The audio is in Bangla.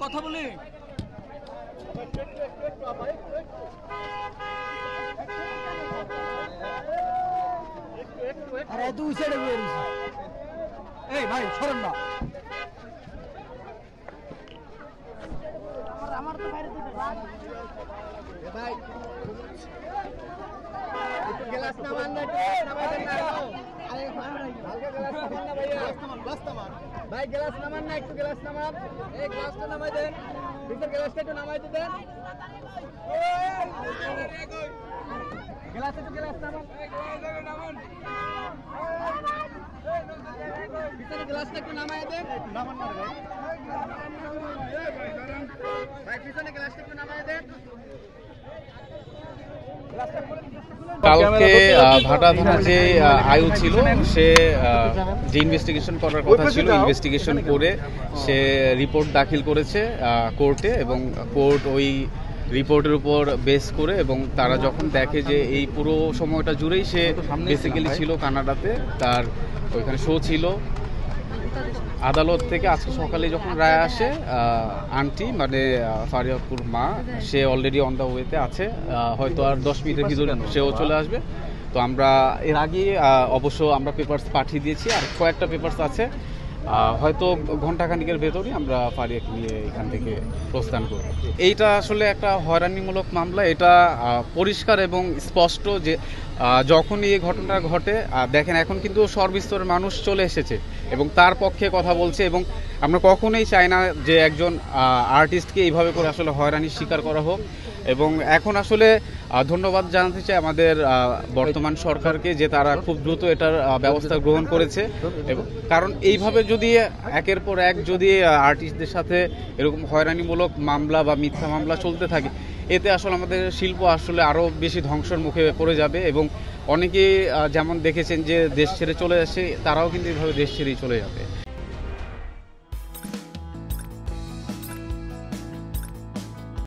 কথা বলি। আরে তুই ছেড়ে বেরিয়েছিস। এই ভাই সরেন না। আমার তো বাইরে দিতে ভাই একটু গ্লাস নামান না, নামাই দেন না। আরে হালকা গ্লাস নামান না ভাইয়া, গ্লাস নামান ভাই, গ্লাস নামান না, একটু গ্লাস নামান। এই গ্লাসটা নামাই দেন, ভিতর গ্লাসটা একটু নামাই দেন। গ্লাস একটু গ্লাস নামান, ভিতরে গ্লাসটা একটু নামাই দেন। নামান না ভাই, ভাই পিছনে গ্লাসটা একটু নামাই দেন। কালকে ভাটা থানার যে আয়ু ছিল, সে যে ইনভেস্টিগেশন করার কথা ছিল, ইনভেস্টিগেশন করে সে রিপোর্ট দাখিল করেছে কোর্টে, এবং কোর্ট ওই রিপোর্টের উপর বেস করে, এবং তারা যখন দেখে যে এই পুরো সময়টা জুড়েই সে বেসিক্যালি ছিল কানাডাতে, তার ওইখানে শো ছিল, আদালত থেকে আজকে সকালে যখন রায় আসে, আন্টি মানে ফারিয়াপুর মা, সে অলরেডি অন দ্য ওয়েতে আছে, হয়তো আর 10 মিনিটের ভিতরে সেও চলে আসবে। তো আমরা এর আগে অবশ্য আমরা পেপারস পাঠিয়ে দিয়েছি, আর কয়েকটা পেপারস আছে, হয়তো ঘণ্টাখানিকের ভেতরই আমরা ফারিয়াকে নিয়ে এখান থেকে প্রস্থান করব। এইটা আসলে একটা হয়রানিমূলক মামলা, এটা পরিষ্কার এবং স্পষ্ট যে যখনই এই ঘটনা ঘটে, দেখেন এখন কিন্তু সর্বস্তরের মানুষ চলে এসেছে এবং তার পক্ষে কথা বলছে, এবং আমরা কখনোই চাই না যে একজন আর্টিস্টকে এইভাবে করে আসলে হয়রানির শিকার করা হোক। এবং এখন আসলে ধন্যবাদ জানাতে চাই আমাদের বর্তমান সরকারকে, যে তারা খুব দ্রুত এটার ব্যবস্থা গ্রহণ করেছে, এবং কারণ এইভাবে যদি একের পর এক যদি আর্টিস্টদের সাথে এরকম হয়রানিমূলক মামলা বা মিথ্যা মামলা চলতে থাকে, এতে আসলে আমাদের শিল্প আসলে আরও বেশি ধ্বংসের মুখে পড়ে যাবে, এবং অনেকেই যেমন দেখেছেন যে দেশ ছেড়ে চলে আসে, তারাও কিন্তু এইভাবে দেশ ছেড়েই চলে যাবে।